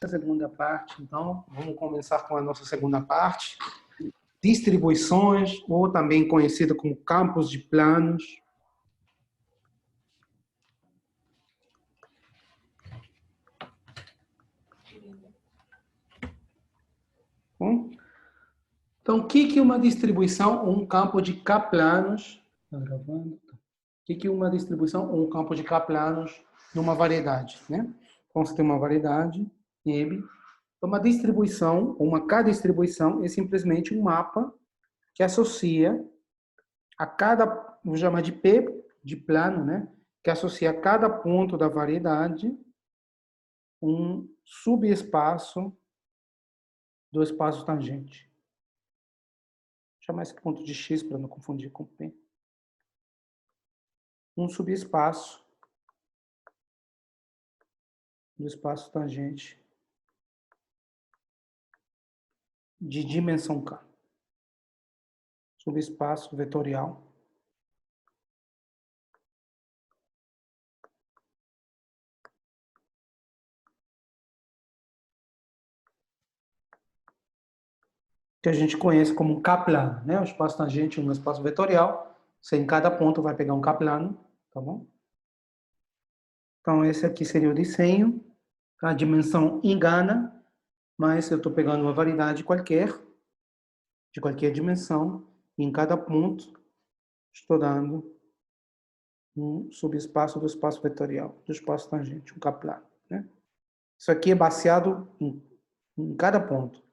Segunda parte, então, vamos começar com a nossa segunda parte. Distribuições, ou também conhecida como campos de planos. Bom, então, o que é uma distribuição ou um campo de K-planos? Está gravando? O que é uma distribuição ou um campo de K-planos numa variedade, né? Então, você tem uma variedade, M. Uma distribuição, ou uma K-distribuição, é simplesmente um mapa que associa a cada, vou chamar de P de plano, né? Que associa a cada ponto da variedade um subespaço do espaço tangente. Vou chamar esse ponto de X para não confundir com P. Um subespaço do espaço tangente de dimensão K. Subespaço vetorial. Que a gente conhece como um K-plano, né? O espaço tangente é um espaço vetorial. Você em cada ponto vai pegar um K-plano, tá bom? Então, esse aqui seria o desenho. A dimensão engana, mas eu estou pegando uma variedade qualquer, de qualquer dimensão, e em cada ponto estou dando um subespaço do espaço vetorial, do espaço tangente, um K-plano, né? Isso aqui é baseado em cada ponto.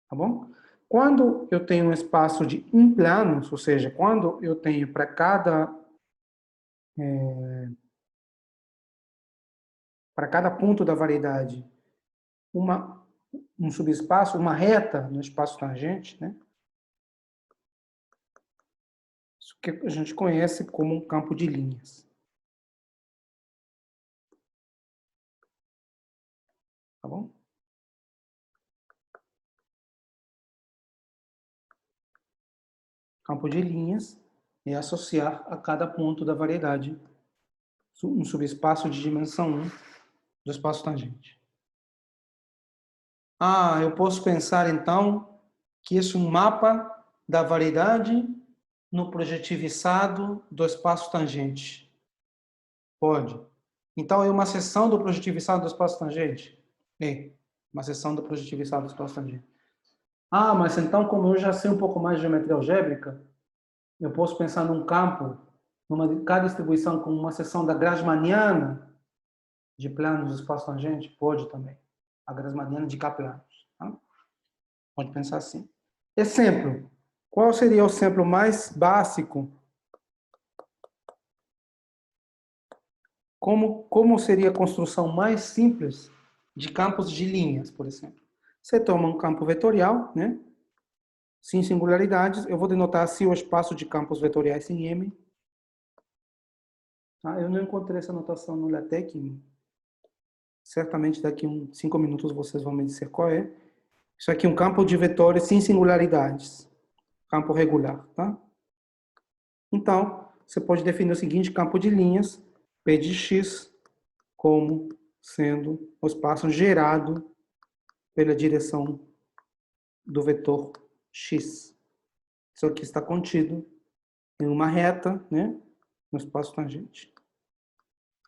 Tá bom? Quando eu tenho um espaço de implanos, ou seja, quando eu tenho para cada ponto da variedade um subespaço, uma reta no espaço tangente, né? Isso que a gente conhece como um campo de linhas. Tá bom? Campo de linhas é associar a cada ponto da variedade um subespaço de dimensão 1 do espaço tangente. Eu posso pensar então que isso é um mapa da variedade no projetiviçado do espaço tangente. Pode. Então, é uma seção do projetiviçado do espaço tangente? É, uma seção do projetiviçado do espaço tangente. Mas então, como eu já sei um pouco mais de geometria algébrica, eu posso pensar num campo, numa cada distribuição como uma seção da Grassmanniana de planos do espaço tangente? Pode também. A Grassmanniana de K-planos. Tá? Pode pensar assim. Exemplo. Qual seria o exemplo mais básico? Como seria a construção mais simples de campos de linhas, por exemplo? Você toma um campo vetorial, né? Sem singularidades. Eu vou denotar assim o espaço de campos vetoriais em M. Eu não encontrei essa notação no LaTeX. Certamente daqui a 5 minutos vocês vão me dizer qual é. Isso aqui é um campo de vetores sem singularidades. Campo regular, tá? Então, você pode definir o seguinte campo de linhas, P de X, como sendo o espaço gerado pela direção do vetor X. Isso aqui está contido em uma reta, né, no espaço tangente.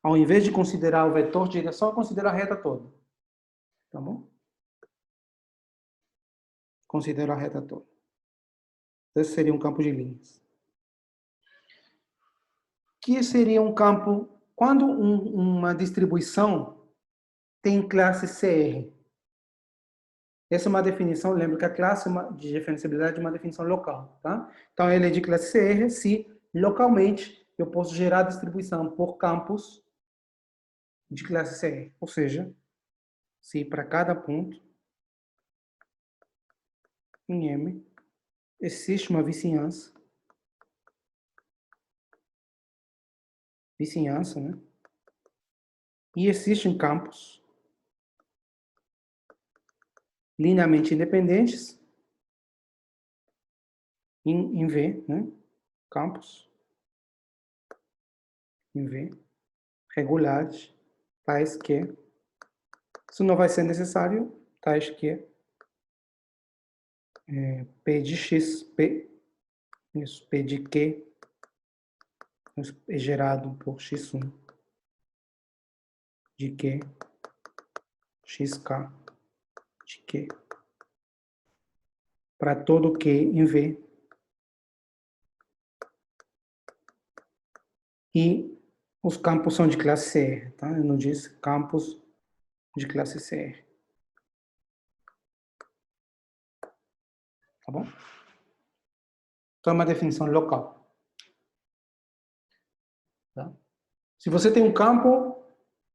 Ao invés de considerar o vetor de direção, considera a reta toda. Tá bom? Considera a reta toda. Esse seria um campo de linhas. Que seria um campo, quando uma distribuição tem classe CR. Essa é uma definição, lembra que a classe de diferenciabilidade é uma definição local, tá? Então, ele é de classe CR se localmente eu posso gerar a distribuição por campos de classe CR. Ou seja, se para cada ponto em M existe uma vizinhança, né? E existem campos linearmente independentes em V, né? Campos em V. regulares, tais que, isso não vai ser necessário, tais que P de x, P, isso, P de Q é gerado por x1 de Q, xk de Q, para todo Q em V, e os campos são de classe CR, tá? Eu não disse campos de classe CR. Tá bom? Então é uma definição local. Tá? Se você tem um campo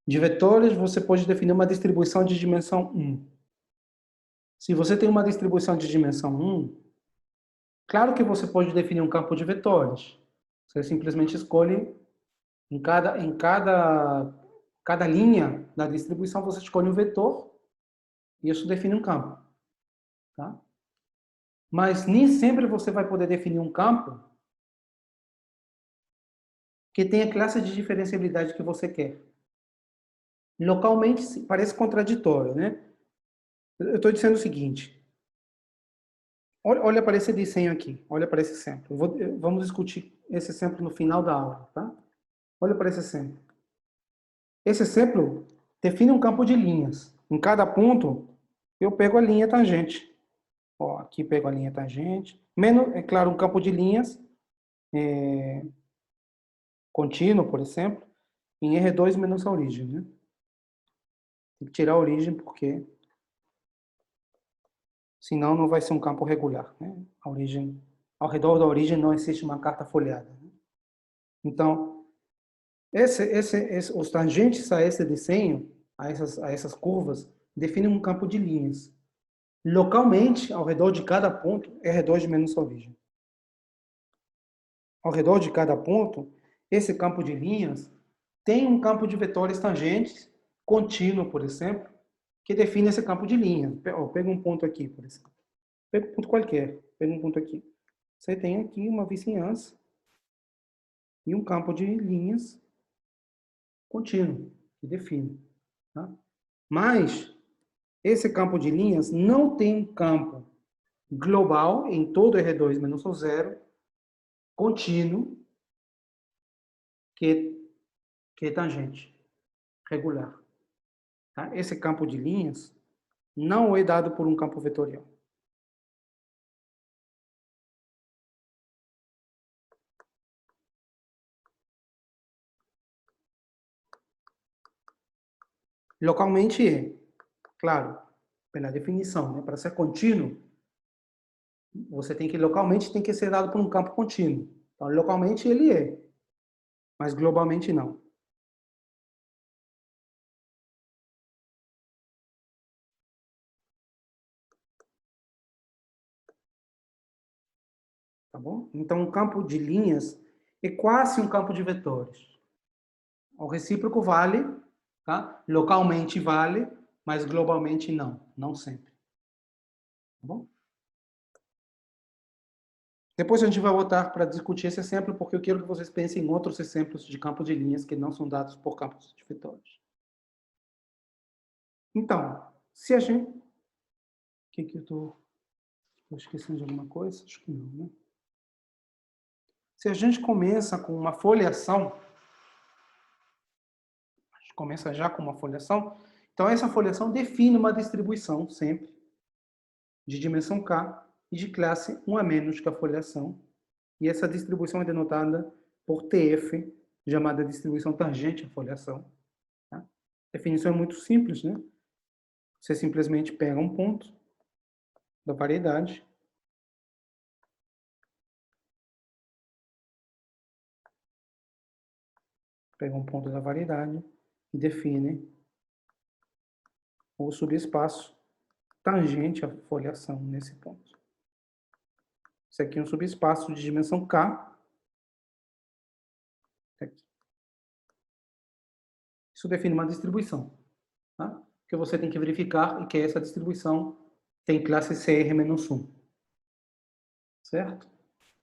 de vetores, você pode definir uma distribuição de dimensão 1. Se você tem uma distribuição de dimensão 1, claro que você pode definir um campo de vetores. Você simplesmente escolhe em cada linha da distribuição, você escolhe um vetor e isso define um campo. Tá? Mas nem sempre você vai poder definir um campo que tenha a classe de diferenciabilidade que você quer. Localmente parece contraditório, né? Eu estou dizendo o seguinte, olha para esse desenho aqui, olha para esse exemplo. Vamos discutir esse exemplo no final da aula, tá? Olha para esse exemplo. Esse exemplo define um campo de linhas. Em cada ponto, eu pego a linha tangente. Ó, aqui pego a linha tangente. Menos, é claro, um campo de linhas contínuo, por exemplo, em R2 menos a origem, né? Tem que tirar a origem porque senão não vai ser um campo regular, né? A origem, ao redor da origem não existe uma carta folheada. Né? Então, os tangentes a esse desenho, a essas curvas, definem um campo de linhas. Localmente, ao redor de cada ponto, é R2 menos a origem. Ao redor de cada ponto, esse campo de linhas tem um campo de vetores tangentes contínuo, por exemplo, que define esse campo de linhas. Pega um ponto aqui, por exemplo. Pega um ponto qualquer. Pega um ponto aqui. Você tem aqui uma vizinhança e um campo de linhas contínuo, que define. Tá? Mas esse campo de linhas não tem um campo global em todo R2 menos o zero, contínuo, que é tangente, regular. Tá? Esse campo de linhas não é dado por um campo vetorial. Localmente é, claro, pela definição, né? Para ser contínuo, você localmente tem que ser dado por um campo contínuo. Então, localmente ele é, mas globalmente não. Tá bom? Então, um campo de linhas é quase um campo de vetores. O recíproco vale, tá? Localmente vale, mas globalmente não, não sempre. Tá bom? Depois a gente vai voltar para discutir esse exemplo, porque eu quero que vocês pensem em outros exemplos de campos de linhas que não são dados por campos de vetores. Então, se a gente... O que eu estou esquecendo de alguma coisa? Acho que não, né? Se a gente começa com uma foliação, a gente começa já com uma foliação, então essa foliação define uma distribuição sempre de dimensão K e de classe 1 a menos que a foliação. E essa distribuição é denotada por TF, chamada distribuição tangente à foliação. Tá? A definição é muito simples, né? Você simplesmente pega um ponto da variedade, e define o subespaço tangente à foliação nesse ponto. Isso aqui é um subespaço de dimensão K. Aqui. Isso define uma distribuição, tá? Que você tem que verificar e que essa distribuição tem classe CR-1, certo?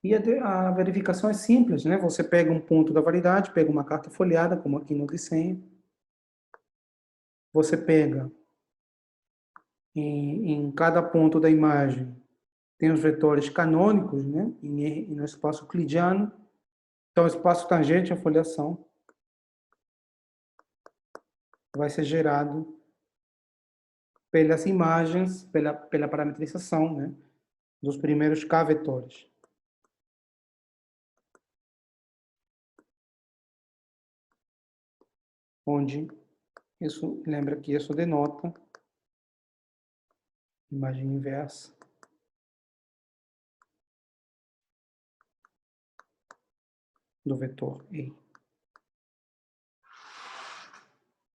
E a verificação é simples, né? Você pega um ponto da variedade, pega uma carta folheada, como aqui no desenho. Você pega em cada ponto da imagem, tem os vetores canônicos, né? E no espaço euclidiano. Então, o espaço tangente, a foliação, vai ser gerado pelas imagens, pela parametrização, né? Dos primeiros K vetores. Onde isso, lembra que isso denota imagem inversa do vetor E.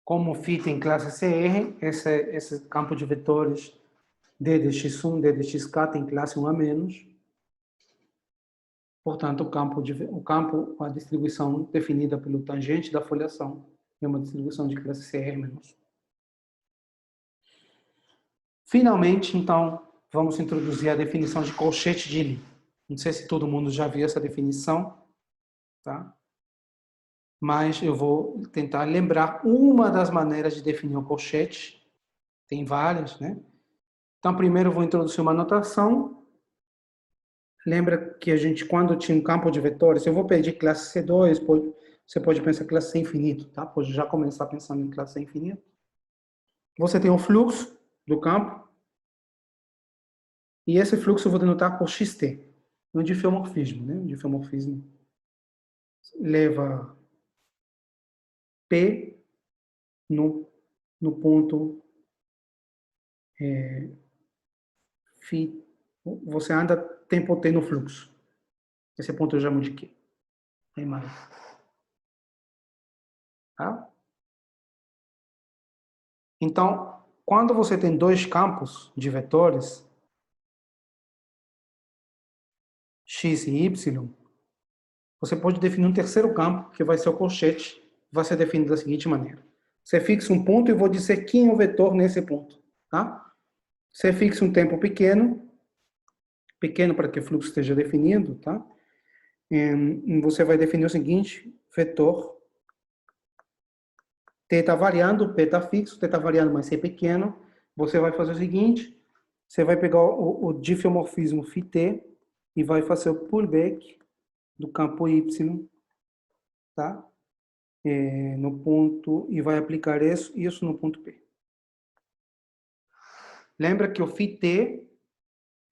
Como φ tem classe CR, esse campo de vetores D de x1, D de xk tem classe 1 a menos. Portanto, a distribuição definida pelo tangente da foliação é uma distribuição de classe CR menos. Finalmente, então, vamos introduzir a definição de colchete de Lie. Não sei se todo mundo já viu essa definição, tá? Mas eu vou tentar lembrar uma das maneiras de definir o colchete. Tem várias, né? Então, primeiro eu vou introduzir uma notação. Lembra que a gente, quando tinha um campo de vetores, eu vou pedir classe C2, você pode pensar classe C infinito, tá? Pode já começar pensando em classe C infinito. Você tem o fluxo do campo, e esse fluxo eu vou denotar por xt, no diffeomorfismo, né? O diffeomorfismo leva P no ponto φ, você anda tempo T no fluxo. Esse ponto eu chamo de Q. A imagem. Tá? Então, quando você tem dois campos de vetores, x e y, você pode definir um terceiro campo, que vai ser o colchete, vai ser definido da seguinte maneira. Você fixa um ponto e vou dizer quem é o vetor nesse ponto. Tá? Você fixa um tempo pequeno para que o fluxo esteja definido, tá? E você vai definir o seguinte, vetor T está variando, P está fixo, T está variando, mas C é pequeno. Você vai fazer o seguinte, você vai pegar o diffeomorfismo φt e vai fazer o pullback do campo Y, tá? No ponto, e vai aplicar isso no ponto P. Lembra que o φt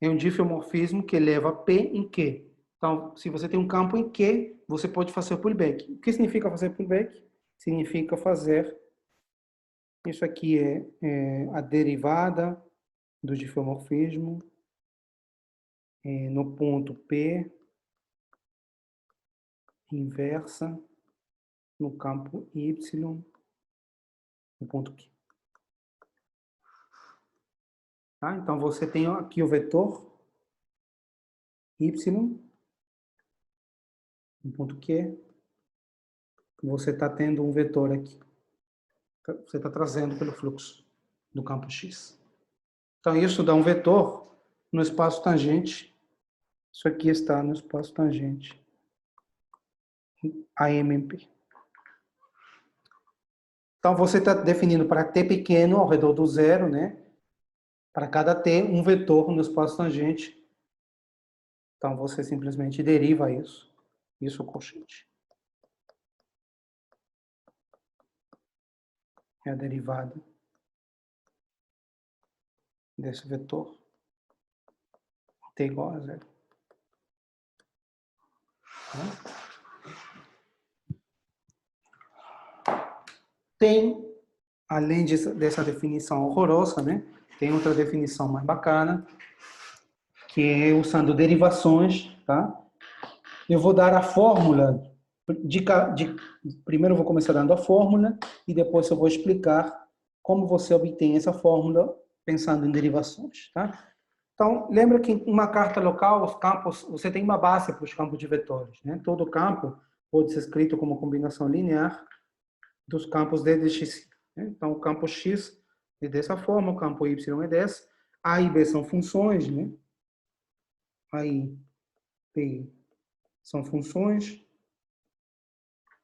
é um diffeomorfismo que leva P em Q. Então, se você tem um campo em Q, você pode fazer o pullback. O que significa fazer pullback? Significa fazer, isso aqui é a derivada do diffeomorfismo no ponto P, inversa no campo Y, no ponto Q. Tá? Então, você tem aqui o vetor Y, no ponto Q, você está tendo um vetor aqui. Você está trazendo pelo fluxo do campo X. Então, isso dá um vetor no espaço tangente. Isso aqui está no espaço tangente AMP. Então, você está definindo para t pequeno, ao redor do zero, né? Para cada t, um vetor no espaço tangente. Então, você simplesmente deriva isso. Isso é o colchete. É a derivada desse vetor. T igual a zero. Tem, além dessa definição horrorosa, né? Tem outra definição mais bacana, que é usando derivações, tá? Eu vou dar a fórmula, primeiro eu vou começar dando a fórmula e depois eu vou explicar como você obtém essa fórmula pensando em derivações, tá? Então, lembra que em uma carta local, os campos, você tem uma base para os campos de vetores, né? Todo campo pode ser escrito como combinação linear dos campos D de x. Né? Então, o campo x é dessa forma, o campo y é dessa. A e B são funções, né? A e B são funções,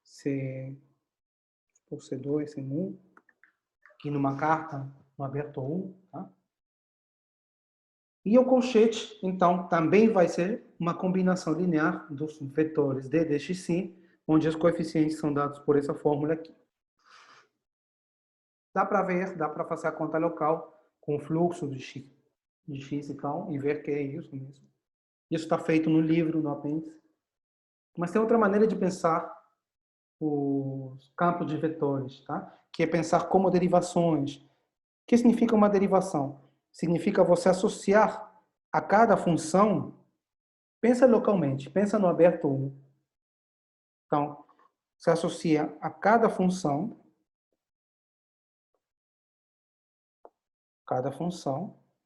C por C2, C1, aqui numa carta, no aberto 1, tá? E o colchete, então, também vai ser uma combinação linear dos vetores d, d, x, y, onde os coeficientes são dados por essa fórmula aqui. Dá para ver, dá para fazer a conta local com o fluxo de x e tal, e ver que é isso mesmo. Isso está feito no livro, no apêndice. Mas tem outra maneira de pensar os campos de vetores, tá? Que é pensar como derivações. O que significa uma derivação? Significa você associar a cada função, pensa localmente, pensa no aberto 1. Então, você associa a cada função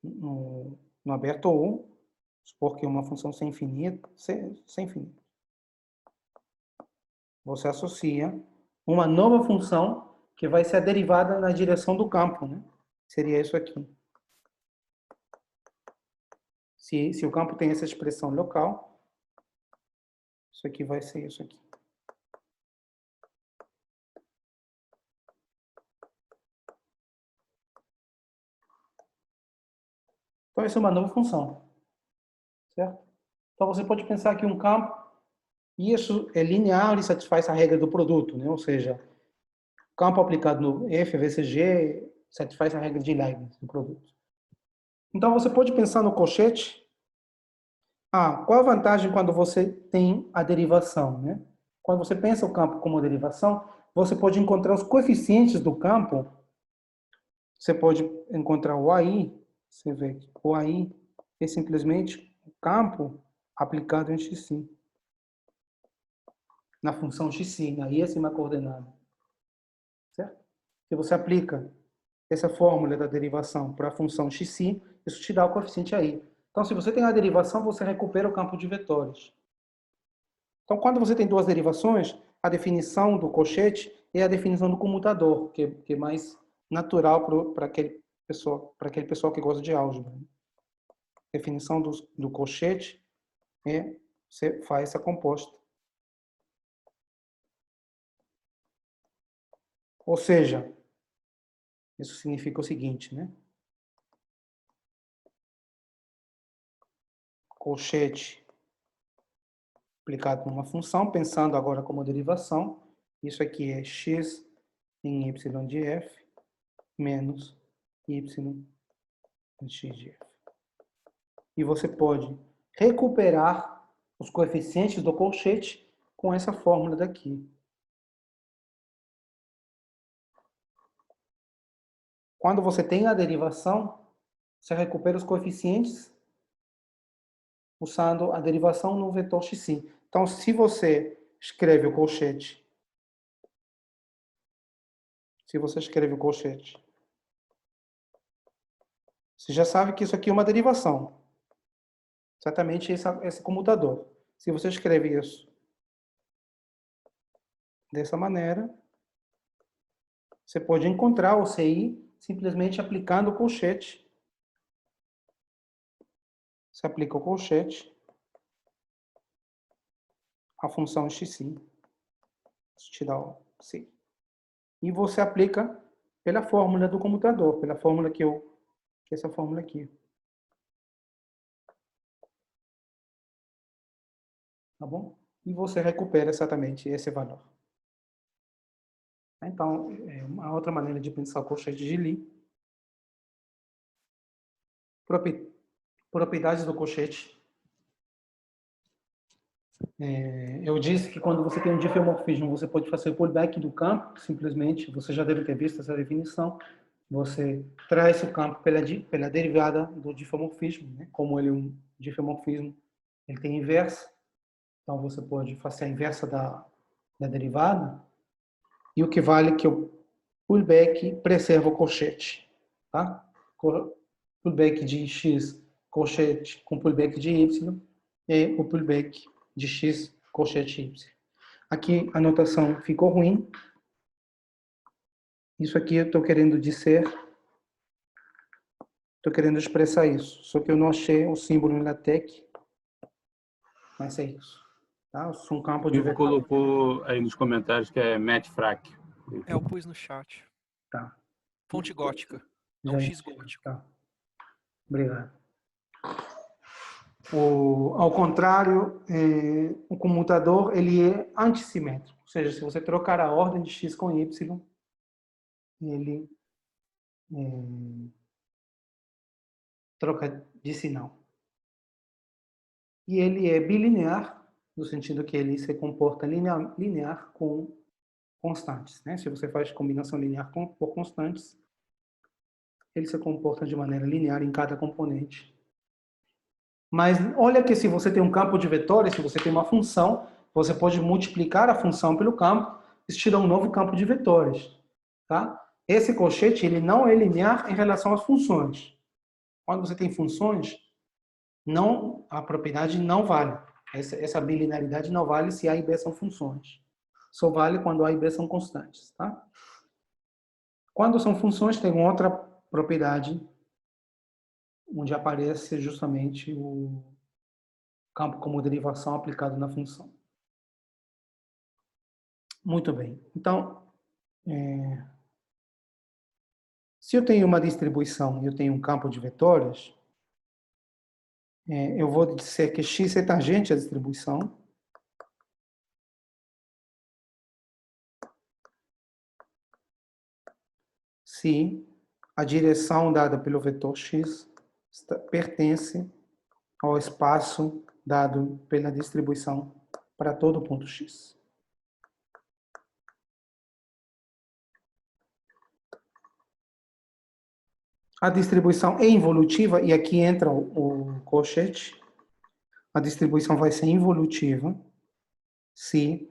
no aberto 1, supor que uma função sem infinito, sem infinito. Você associa uma nova função que vai ser a derivada na direção do campo, né? Seria isso aqui. Se o campo tem essa expressão local, isso aqui vai ser isso aqui. Então, isso é uma nova função, certo? Então, você pode pensar que um campo, isso é linear e satisfaz a regra do produto, né? Ou seja, campo aplicado no F vezes G satisfaz a regra de Leibniz do produto. Então, você pode pensar no colchete. Qual a vantagem quando você tem a derivação, né? Quando você pensa o campo como derivação, você pode encontrar os coeficientes do campo. Você pode encontrar o AI, você vê que o AI é simplesmente o campo aplicado em xi, na função xi, na ínfima coordenada. Certo? Se você aplica essa fórmula da derivação para a função xi, isso te dá o coeficiente AI. Então, se você tem a derivação, você recupera o campo de vetores. Então, quando você tem duas derivações, a definição do colchete é a definição do comutador, que é mais natural para aquele pessoal que gosta de álgebra. A definição do colchete é você faz essa composta. Ou seja, isso significa o seguinte, né? Colchete aplicado numa função, pensando agora como derivação, isso aqui é x em y de f menos y em x de f. E você pode recuperar os coeficientes do colchete com essa fórmula daqui. Quando você tem a derivação, você recupera os coeficientes usando a derivação no vetor xi. Então, se você escreve o colchete, você já sabe que isso aqui é uma derivação. Exatamente esse comutador. Se você escreve isso dessa maneira, você pode encontrar o CI simplesmente aplicando o colchete. Você aplica o colchete à função xi. Isso te dá o CI. E você aplica pela fórmula do comutador, pela fórmula que é essa fórmula aqui. Tá bom? E você recupera exatamente esse valor. Então, é uma outra maneira de pensar o colchete de Lie. Propriedades do colchete. Eu disse que quando você tem um diffeomorfismo, você pode fazer o pullback do campo, simplesmente, você já deve ter visto essa definição, você traz o campo pela derivada do diffeomorfismo, né? Como ele é um diffeomorfismo, ele tem inversa, então você pode fazer a inversa da derivada, e o que vale é que o pullback preserva o colchete, tá? Pullback de x, colchete com pullback de y, e o pullback de x, colchete y. Aqui a notação ficou ruim. Isso aqui eu estou querendo dizer, estou querendo expressar isso, só que eu não achei o símbolo em LaTeX, mas é isso. Tá? Se um campo O de Ivo vetor... colocou aí nos comentários que é Matt Frac. Eu pus no chat. Tá. Fonte gótica. Já Não X entendi. gótico. Tá. Obrigado. Ao contrário, o comutador ele é antissimétrico. Ou seja, se você trocar a ordem de x com y, ele troca de sinal. E ele é bilinear, no sentido que ele se comporta linear com constantes. Né? Se você faz combinação linear por constantes, ele se comporta de maneira linear em cada componente. Mas olha que se você tem um campo de vetores, se você tem uma função, você pode multiplicar a função pelo campo, isso te dá um novo campo de vetores. Tá? Esse colchete ele não é linear em relação às funções. Quando você tem funções, a propriedade não vale. Essa bilinearidade não vale se A e B são funções. Só vale quando A e B são constantes. Tá? Quando são funções, tem outra propriedade onde aparece justamente o campo como derivação aplicado na função. Muito bem. Então, se eu tenho uma distribuição e eu tenho um campo de vetores, eu vou dizer que x é tangente à distribuição. Se a direção dada pelo vetor x pertence ao espaço dado pela distribuição para todo ponto x. A distribuição é involutiva, e aqui entra o colchete. A distribuição vai ser involutiva se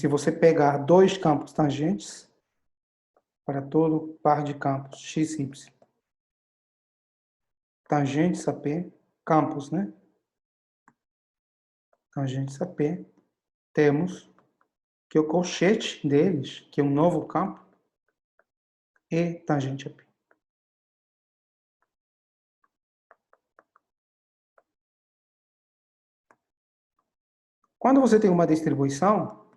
você pegar dois campos tangentes para todo par de campos x, y. Tangentes a P, campos, né? Tangentes a P, temos que o colchete deles, que é um novo campo, é tangente a P. Quando você tem uma distribuição,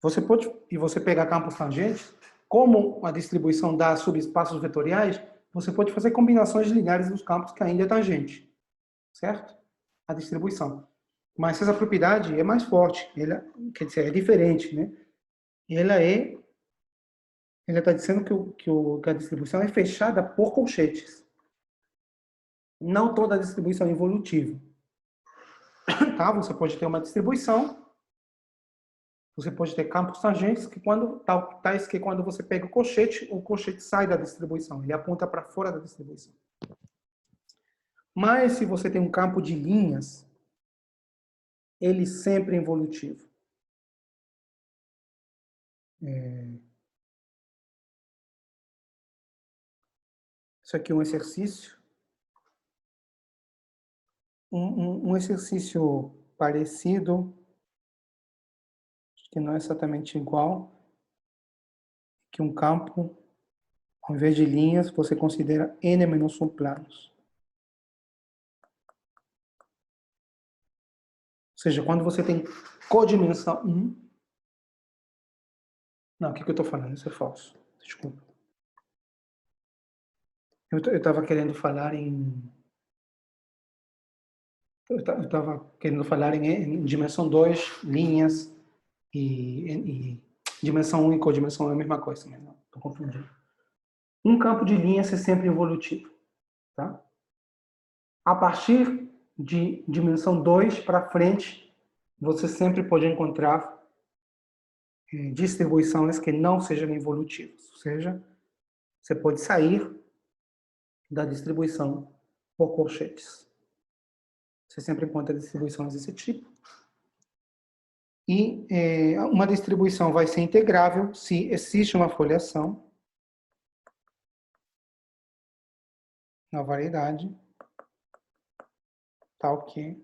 você pegar campos tangentes, como a distribuição dá subespaços vetoriais, você pode fazer combinações lineares dos campos que ainda é tangente, certo? A distribuição. Mas essa propriedade é mais forte, ela, quer dizer, é diferente, né? Ela está dizendo que a distribuição é fechada por colchetes. Não toda a distribuição é involutiva. Tá? Você pode ter uma distribuição, você pode ter campos tangentes tais que quando você pega o colchete sai da distribuição, ele aponta para fora da distribuição. Mas se você tem um campo de linhas, ele sempre é involutivo. Isso aqui é um exercício. Um exercício parecido, que não é exatamente igual, que um campo, ao invés de linhas, você considera n-1 planos. Ou seja, quando você tem codimensão 1... Não, o que eu estou falando? Isso é falso. Desculpa. Eu estava querendo falar em... Eu estava querendo falar em dimensão 2, linhas, e dimensão 1 e codimensão 1 é a mesma coisa, mas não, estou confundindo. Um campo de linhas é sempre evolutivo. Tá? A partir de dimensão 2 para frente, você sempre pode encontrar distribuições que não sejam evolutivas. Ou seja, você pode sair da distribuição por colchetes. Você sempre encontra distribuições desse tipo. E uma distribuição vai ser integrável se existe uma foliação na variedade tal que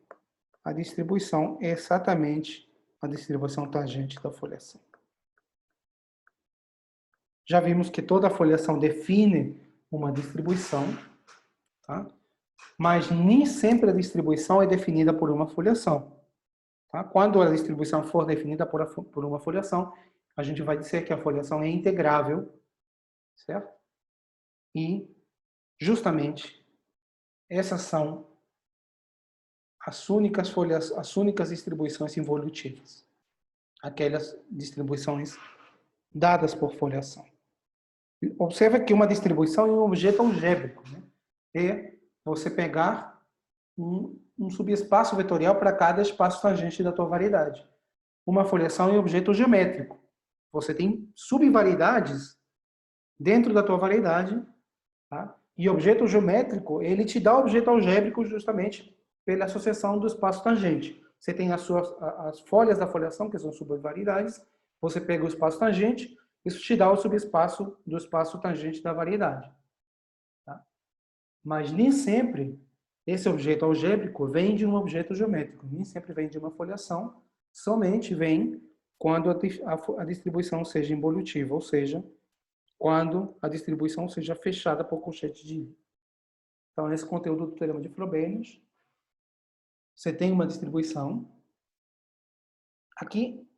a distribuição é exatamente a distribuição tangente da foliação. Já vimos que toda foliação define uma distribuição, tá? Mas nem sempre a distribuição é definida por uma foliação. Tá? Quando a distribuição for definida por uma foliação, a gente vai dizer que a foliação é integrável, certo? E, justamente, essas são as únicas distribuições involutivas. Aquelas distribuições dadas por foliação. Observa que uma distribuição é um objeto algébrico, né? É você pegar um subespaço vetorial para cada espaço tangente da tua variedade. Uma foliação é um objeto geométrico. Você tem subvariedades dentro da tua variedade, tá? E o objeto geométrico, ele te dá o objeto algébrico justamente pela associação do espaço tangente. Você tem as folhas da foliação, que são subvariedades, você pega o espaço tangente, isso te dá o subespaço do espaço tangente da variedade. Tá? Mas nem sempre esse objeto algébrico vem de um objeto geométrico, nem sempre vem de uma foliação, somente vem quando a distribuição seja involutiva, ou seja, quando a distribuição seja fechada por colchete de Lie. Então, nesse conteúdo do teorema de Frobenius, você tem uma distribuição. Aqui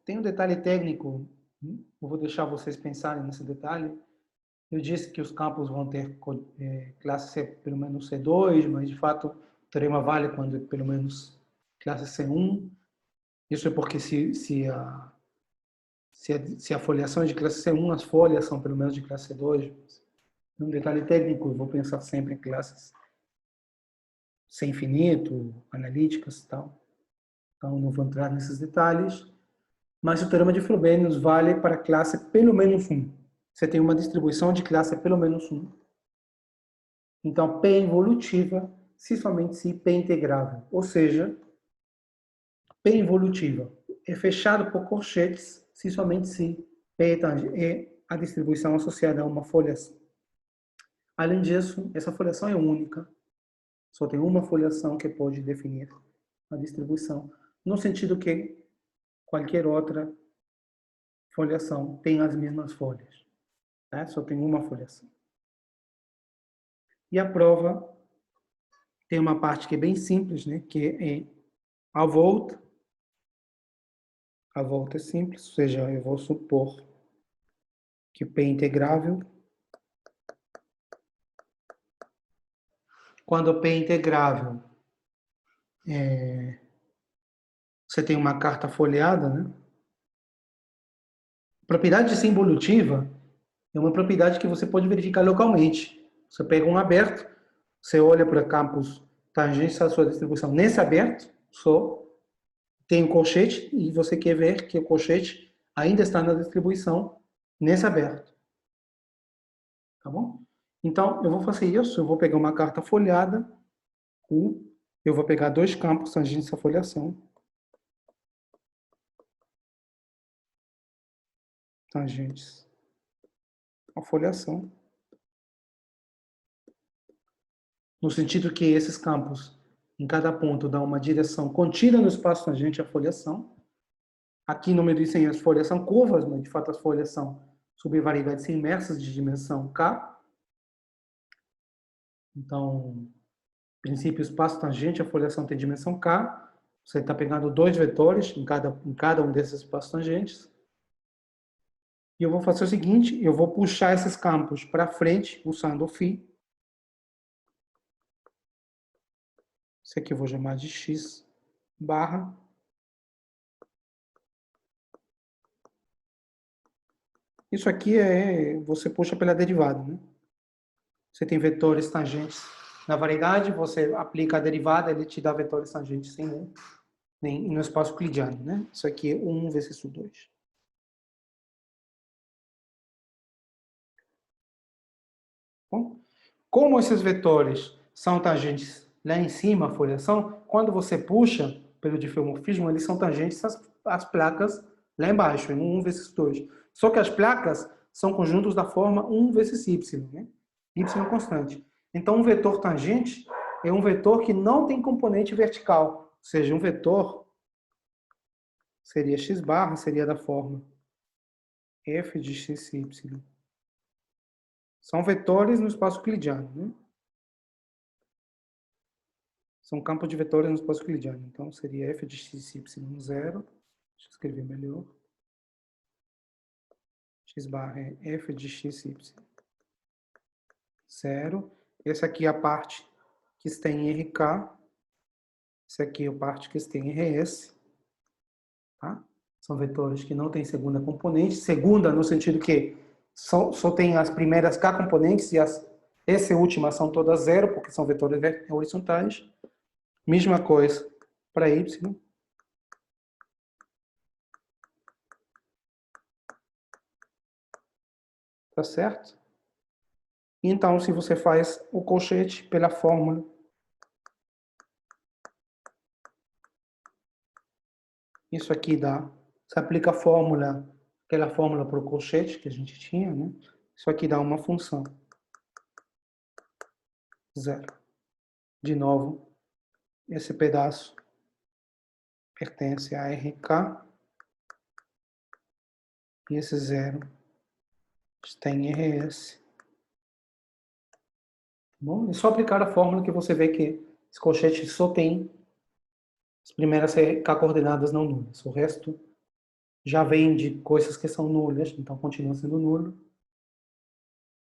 tem um detalhe técnico, eu vou deixar vocês pensarem nesse detalhe. Eu disse que os campos vão ter classe C, pelo menos C2, mas de fato o teorema vale quando é pelo menos classe C1. Isso é porque se a foliação é de classe C1, as folhas são pelo menos de classe C2. Um detalhe técnico, eu vou pensar sempre em classes C infinito, analíticas e tal. Então não vou entrar nesses detalhes. Mas o teorema de Frobenius vale para a classe pelo menos 1. Você tem uma distribuição de classe pelo menos 1. Então, P é involutiva se somente se P é integrável. Ou seja, P é involutiva é fechado por colchetes se somente se P é a distribuição associada a uma foliação. Além disso, essa foliação é única. Só tem uma foliação que pode definir a distribuição, no sentido que qualquer outra foliação tem as mesmas folhas. Né? Só tem uma foliação. E a prova tem uma parte que é bem simples, né? Que é a volta. A volta é simples, ou seja, eu vou supor que P é integrável. Quando P é integrável, você tem uma carta folheada, né? A propriedade de ser involutiva é uma propriedade que você pode verificar localmente. Você pega um aberto, você olha para campos tangentes à sua distribuição nesse aberto, só tem um colchete e você quer ver que o colchete ainda está na distribuição nesse aberto. Tá bom? Então, eu vou fazer isso, eu vou pegar uma carta folhada, eu vou pegar dois campos tangentes à foliação. Tangentes à foliação. No sentido que esses campos, em cada ponto, dão uma direção contida no espaço tangente à foliação. Aqui no meio dizem as folhas são curvas, mas de fato as folhas são subvariedades imersas de dimensão K. Então, princípio espaço tangente, a foliação tem dimensão K. Você está pegando dois vetores em cada um desses espaços tangentes. E eu vou fazer o seguinte, eu vou puxar esses campos para frente usando o φ. Isso aqui eu vou chamar de x barra. Isso aqui você puxa pela derivada, né? Você tem vetores tangentes na variedade, você aplica a derivada, ele te dá vetores tangentes sem nem no espaço euclidiano, né? Isso aqui é 1 vezes 2. Bom, como esses vetores são tangentes lá em cima, a foliação, quando você puxa pelo diffeomorfismo, eles são tangentes às placas lá embaixo, em 1 vezes 2. Só que as placas são conjuntos da forma 1 vezes y, né? Y constante. Então, um vetor tangente é um vetor que não tem componente vertical. Ou seja, um vetor seria x barra, seria da forma f de xy. São vetores no espaço euclidiano, né? São campos de vetores no espaço euclidiano. Então, seria f de x, y, 0. Deixa eu escrever melhor. X barra é f de x, y, 0. Essa aqui é a parte que está em RK. Essa aqui é a parte que está em RS. Tá? São vetores que não têm segunda componente. Segunda no sentido que só tem as primeiras K componentes e essa última são todas 0, porque são vetores horizontais. Mesma coisa para Y. Tá certo? Então, se você faz o colchete pela fórmula, isso aqui dá. Você aplica a fórmula, aquela fórmula para o colchete que a gente tinha, né? Isso aqui dá uma função. 0. De novo, esse pedaço pertence a RK. E esse 0 está em RS. Bom, é só aplicar a fórmula que você vê que esse colchete só tem as primeiras K coordenadas não nulas. O resto já vem de coisas que são nulas, então continua sendo nulo.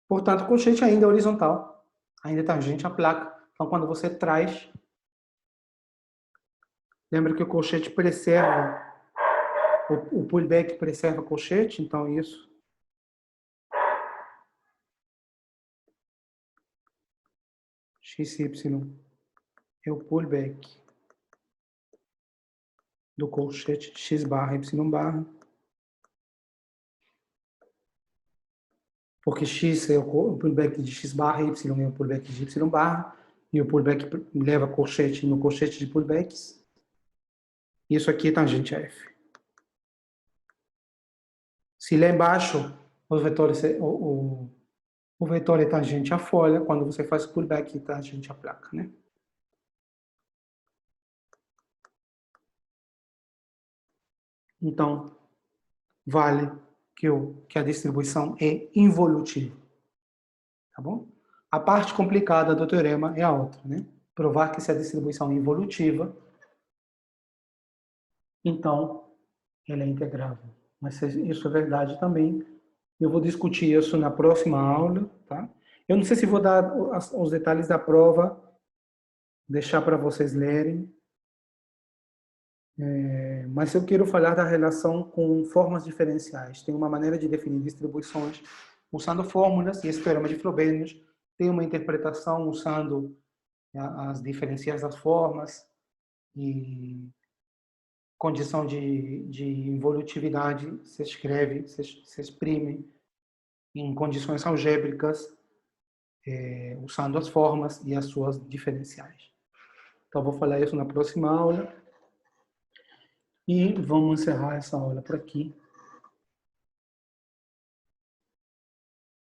Portanto, o colchete ainda é horizontal, ainda é tangente à placa. Então, quando você traz, lembra que o colchete preserva, o pullback preserva o colchete, então isso. XY é o pullback do colchete X barra Y barra. Porque X é o pullback de X barra, Y é o pullback de Y barra, e o pullback leva colchete no colchete de pullbacks. Isso aqui é tangente a F. Se lá embaixo os vetores, o vetor é tangente à folha, quando você faz pullback é tangente à placa, né? Então, vale que a distribuição é involutiva. Tá bom? A parte complicada do teorema é a outra, né? Provar que se a distribuição é involutiva, então ela é integrável. Mas isso é verdade também. Eu vou discutir isso na próxima aula, tá? Eu não sei se vou dar os detalhes da prova, deixar para vocês lerem. Mas eu quero falar da relação com formas diferenciais. Tem uma maneira de definir distribuições usando fórmulas, e esse teorema de Frobenius tem uma interpretação usando as diferenciais das formas e condição de involutividade se escreve, se exprime em condições algébricas, usando as formas e as suas diferenciais. Então, vou falar isso na próxima aula. E vamos encerrar essa aula por aqui.